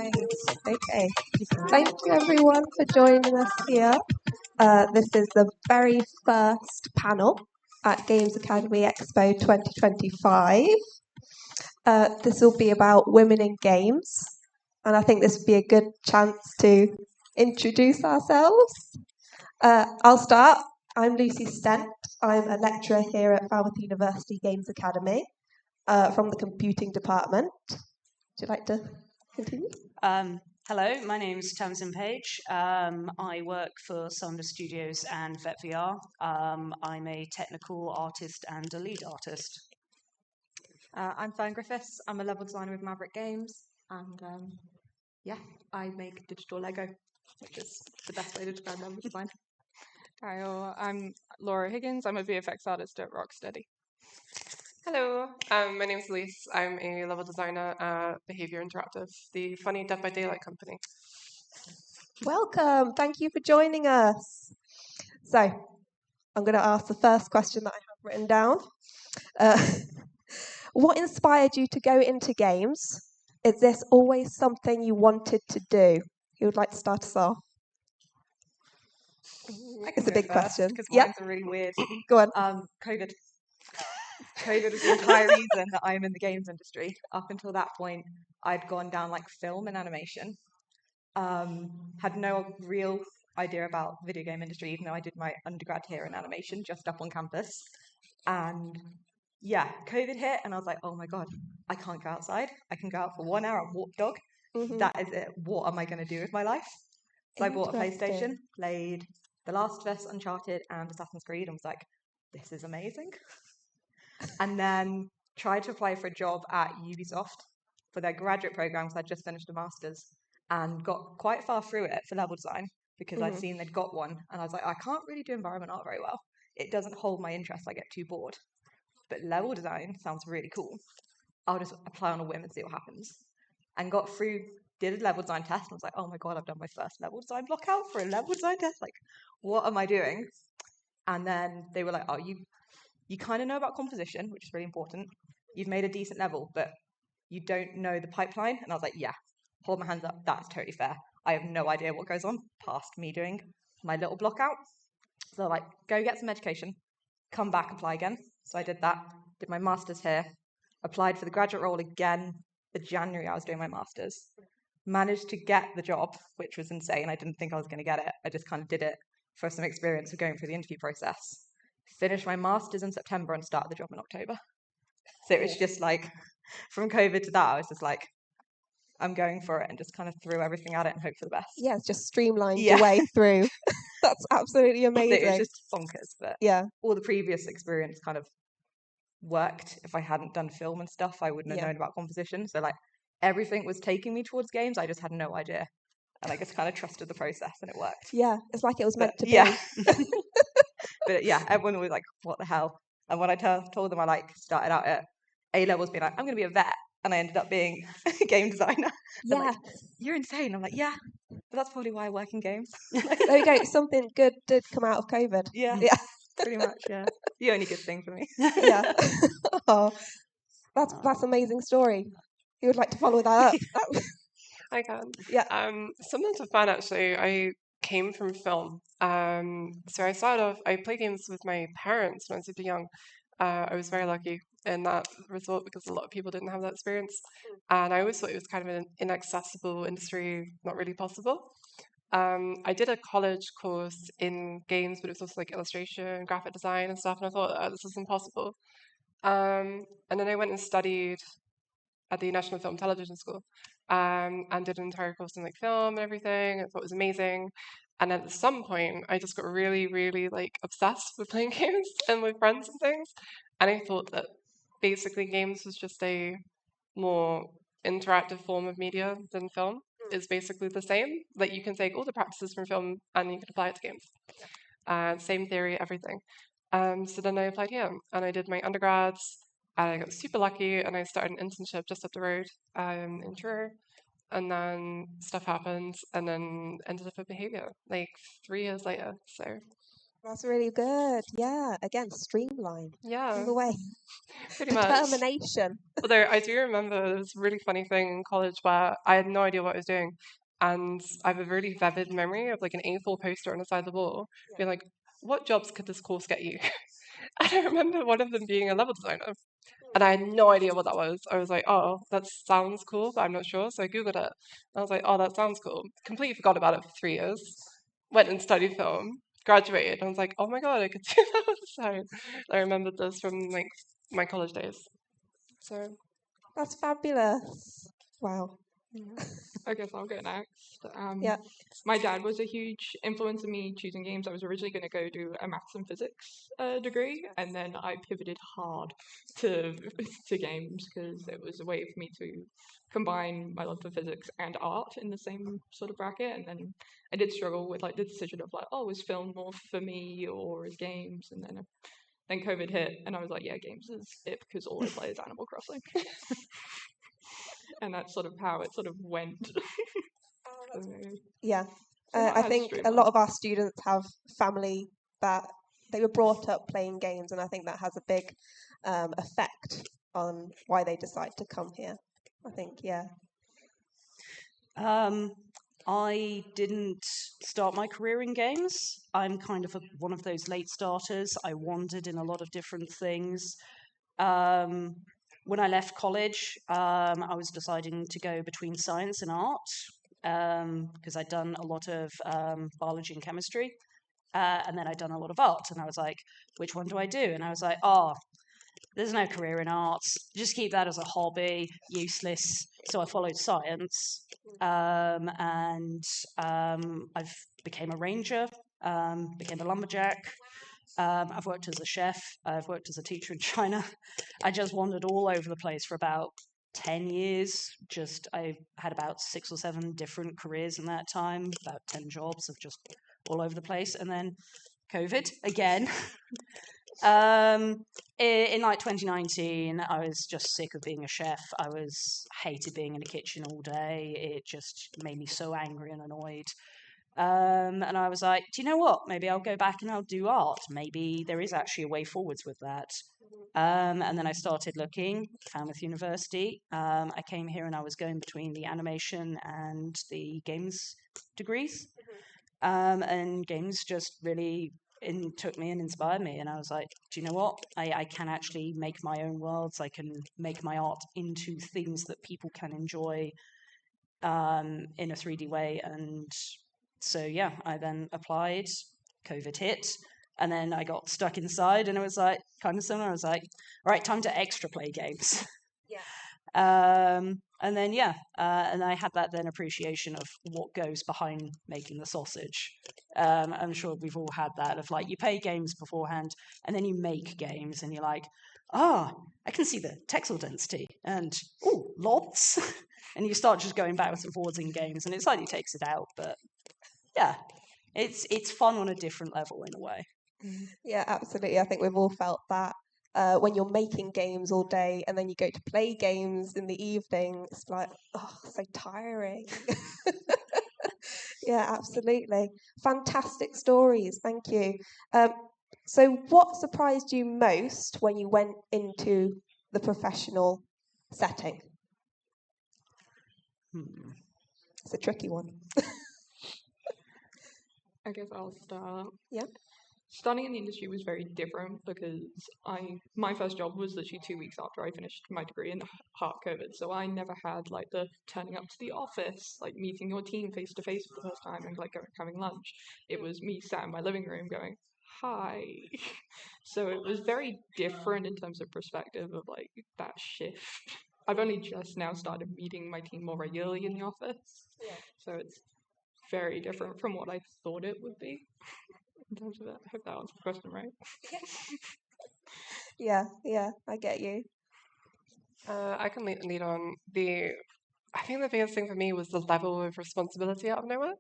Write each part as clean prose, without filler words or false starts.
Right. Okay. Thank you everyone for joining us here. This is the very first panel at Games Academy Expo 2025. This will be about women in games, and I think this would be a good chance to introduce ourselves. I'll start. I'm Lucy Stent. I'm a lecturer here at Falmouth University Games Academy from the computing department. Would you like to continue? Hello, my name is Tamsin Page. I work for Sonder Studios and VetVR. I'm a technical artist and a lead artist. I'm Fern Griffiths. I'm a level designer with Maverick Games, and I make digital Lego, which is the best way to describe level design. Hi, I'm Laura Higgins. I'm a VFX artist at Rocksteady. Hello, my name is Elise. I'm a level designer at Behaviour Interactive, the funny Dead by Daylight company. Welcome. Thank you for joining us. So, I'm going to ask the first question that I have written down. What inspired you to go into games? Is this always something you wanted to do? Who would like to start us off? It's a big question. Because Yep. mine's really weird. Go on. COVID. COVID was the entire reason that I'm in the games industry. Up until that point, I'd gone down like film and animation. Had no real idea about video game industry, even though I did my undergrad here in animation just up on campus. And yeah, COVID hit, and I was like, oh my God, I can't go outside. I can go out for 1 hour and walk the dog. Mm-hmm. That is it. What am I going to do with my life? So I bought a PlayStation, played The Last of Us, Uncharted, and Assassin's Creed, and was like, this is amazing. And then tried to apply for a job at Ubisoft for their graduate program, because I'd just finished a master's, and got quite far through it for level design because I'd seen they'd got one, and I was like, I can't really do environment art very well. It doesn't hold my interest. I get too bored. But level design sounds really cool. I'll just apply on a whim and see what happens. And got through, did a level design test, and was like, oh my God, I've done my first level design block out for a level design test. Like, what am I doing? And then they were like, oh, you kind of know about composition, which is really important. You've made a decent level, but you don't know the pipeline. And I was like, yeah, hold my hands up. That's totally fair. I have no idea what goes on past me doing my little block out. So like, go get some education, come back, apply again. So I did that, did my master's here, applied for the graduate role again the January I was doing my master's. Managed to get the job, which was insane. I didn't think I was going to get it. I just kind of did it for some experience of going through the interview process. Finished my master's in September and started the job in October. So it was just like, from COVID to that, I was just like, I'm going for it, and just kind of threw everything at it and hope for the best. Yeah, it's just streamlined your way through. That's absolutely amazing. So it was just bonkers, but yeah, all the previous experience kind of worked. If I hadn't done film and stuff, I wouldn't have known about composition. So like, everything was taking me towards games. I just had no idea. And I just kind of trusted the process, and it worked. Yeah, it's like it was meant to be. Yeah. But yeah, everyone was like, what the hell? And when I told them I like started out at A-levels being like, I'm going to be a vet. And I ended up being a game designer. Yeah. Like, you're insane. I'm like, yeah, but that's probably why I work in games. There you go. Something good did come out of COVID. Yeah. Pretty much, yeah. The only good thing for me. Yeah. Oh, that's an amazing story. Who would like to follow that up? I can. Yeah. Similar to Fan, actually, I came from film. So I started off, I played games with my parents when I was super young. I was very lucky in that result because a lot of people didn't have that experience. And I always thought it was kind of an inaccessible industry, not really possible. I did a college course in games, but it was also like illustration, graphic design and stuff. And I thought, oh, this is impossible. And then I went and studied at the National Film Television School and did an entire course in like film and everything. I thought it was amazing. And at some point, I just got really, really like obsessed with playing games and with friends and things. And I thought that basically games was just a more interactive form of media than film. Is basically the same. Like you can take all the practices from film and you can apply it to games. Same theory, everything. So then I applied here and I did my undergrads. I got super lucky and I started an internship just up the road in Truro. And then stuff happened and then ended up at Behaviour like 3 years later. So That's really good. Yeah, again, streamline all Yeah, the way. pretty much. Determination. Although I do remember there was a really funny thing in college where I had no idea what I was doing. And I have a really vivid memory of like an A4 poster on the side of the wall, being like, what jobs could this course get you? And I remember one of them being a level designer. And I had no idea what that was. I was like, oh, that sounds cool, but I'm not sure. So I Googled it. And I was like, oh, that sounds cool. Completely forgot about it for 3 years. Went and studied film, graduated. And I was like, oh my God, I could do that. So I remembered this from like my college days. So That's fabulous. Wow. Yeah. I guess I'll go next. Yeah. My dad was a huge influence in me choosing games. I was originally going to go do a maths and physics degree, and then I pivoted hard to to games because it was a way for me to combine my love for physics and art in the same sort of bracket. And then I did struggle with like the decision of like, oh, is film more for me or is games? And then COVID hit, and I was like, yeah, games is it because all I play is Animal Crossing. And that's sort of how it sort of went. Yeah. not I as think a streamlined. lot of our students have family that they were brought up playing games, and I think that has a big effect on why they decide to come here. I think, yeah. I didn't start my career in games. I'm kind of one of those late starters. I wandered in a lot of different things. When I left college, I was deciding to go between science and art because I'd done a lot of biology and chemistry. And then I'd done a lot of art. And I was like, which one do I do? And I was like, oh, there's no career in arts. Just keep that as a hobby, useless. So I followed science, and I've became a ranger, became a lumberjack. I've worked as a chef. I've worked as a teacher in China. I just wandered all over the place for about 10 years. I had about 6 or 7 different careers in that time, about 10 jobs of just all over the place. And then COVID again. In like 2019, I was just sick of being a chef. I hated being in a kitchen all day. It just made me so angry and annoyed. And I was like, do you know what? Maybe I'll go back and I'll do art. Maybe there is actually a way forwards with that. And then I started looking, Falmouth University. I came here and I was going between the animation and the games degrees. And games just really took me and inspired me. And I was like, do you know what? I can actually make my own worlds. I can make my art into things that people can enjoy in a 3D way. And so, yeah, I then applied, COVID hit, and then I got stuck inside, and it was like kind of similar. I was like, all right, time to extra play games. And then, and I had that then appreciation of what goes behind making the sausage. I'm sure we've all had that of like, you play games beforehand and then you make games and you're like, I can see the texel density and, lots. And you start just going backwards and forwards in games and it slightly takes it out. But yeah, it's fun on a different level in a way. Yeah, absolutely. I think we've all felt that. When you're making games all day and then you go to play games in the evening, it's like, oh, so tiring. Yeah, absolutely. Fantastic stories. Thank you. So what surprised you most when you went into the professional setting? It's a tricky one. I guess I'll start. Yeah. Starting in the industry was very different because my first job was literally 2 weeks after I finished my degree in the heart of COVID. So I never had like the turning up to the office, like meeting your team face to face for the first time and like having lunch. It was me sat in my living room going, hi. So it was very different in terms of perspective of like that shift. I've only just now started meeting my team more regularly in the office. Yeah. So it's very different from what I thought it would be. In terms of that, I hope that answers the question right. Yeah, I get you. I can lead on. I think the biggest thing for me was the level of responsibility out of nowhere.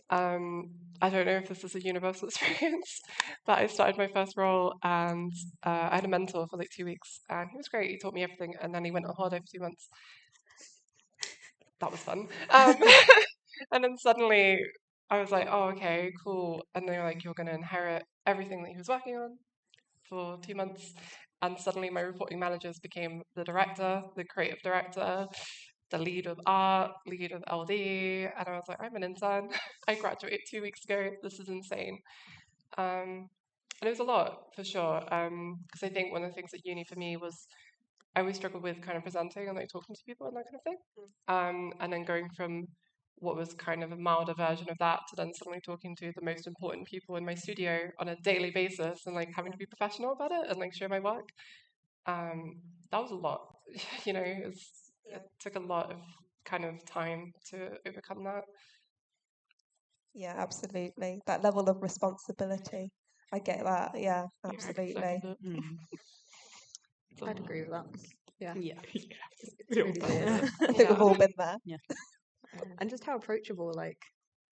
I don't know if this is a universal experience, but I started my first role and I had a mentor for like 2 weeks and he was great. He taught me everything and then he went on holiday for 2 months. That was fun. And then suddenly I was like, oh, okay, cool. And they were like, you're going to inherit everything that he was working on for 2 months. And suddenly my reporting managers became the director, the creative director, the lead of art, lead of LD. And I was like, I'm an intern. I graduated 2 weeks ago. This is insane. And it was a lot, for sure. Because I think one of the things at uni for me was I always struggled with kind of presenting and like talking to people and that kind of thing. And then going from what was kind of a milder version of that to then suddenly talking to the most important people in my studio on a daily basis and like having to be professional about it and like share my work. That was a lot, it took a lot of kind of time to overcome that. Yeah, absolutely. That level of responsibility. I get that. Yeah, Yeah, I can absolutely. second it. Mm. It's a I'd lot. agree with that. Yeah. Yeah. It's really weird. I think we've all been there. And just how approachable like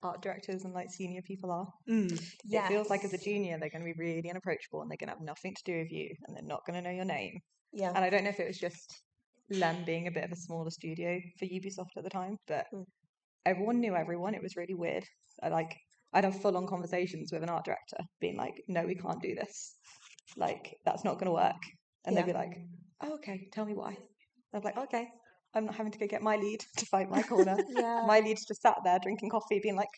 art directors and like senior people are. Mm. It feels like as a junior they're going to be really unapproachable and they're going to have nothing to do with you and they're not going to know your name. Yeah. And I don't know if it was just Lem being a bit of a smaller studio for Ubisoft at the time, but everyone knew everyone. It was really weird. I'd have full-on conversations with an art director being like, no, we can't do this. Like, that's not going to work. And they'd be like, oh, okay, tell me why. I'm like, okay, I'm not having to go get my lead to fight my corner. My lead's just sat there drinking coffee, being like,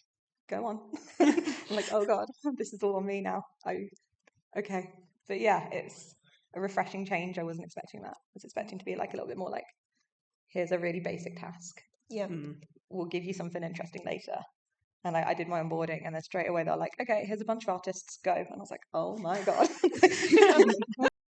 go on. I'm like, oh God, this is all on me now. Okay. But yeah, it's a refreshing change. I wasn't expecting that. I was expecting to be like a little bit more like, here's a really basic task. Yeah. We'll give you something interesting later. And I did my onboarding, and then straight away they're like, okay, here's a bunch of artists, go. And I was like, oh my God.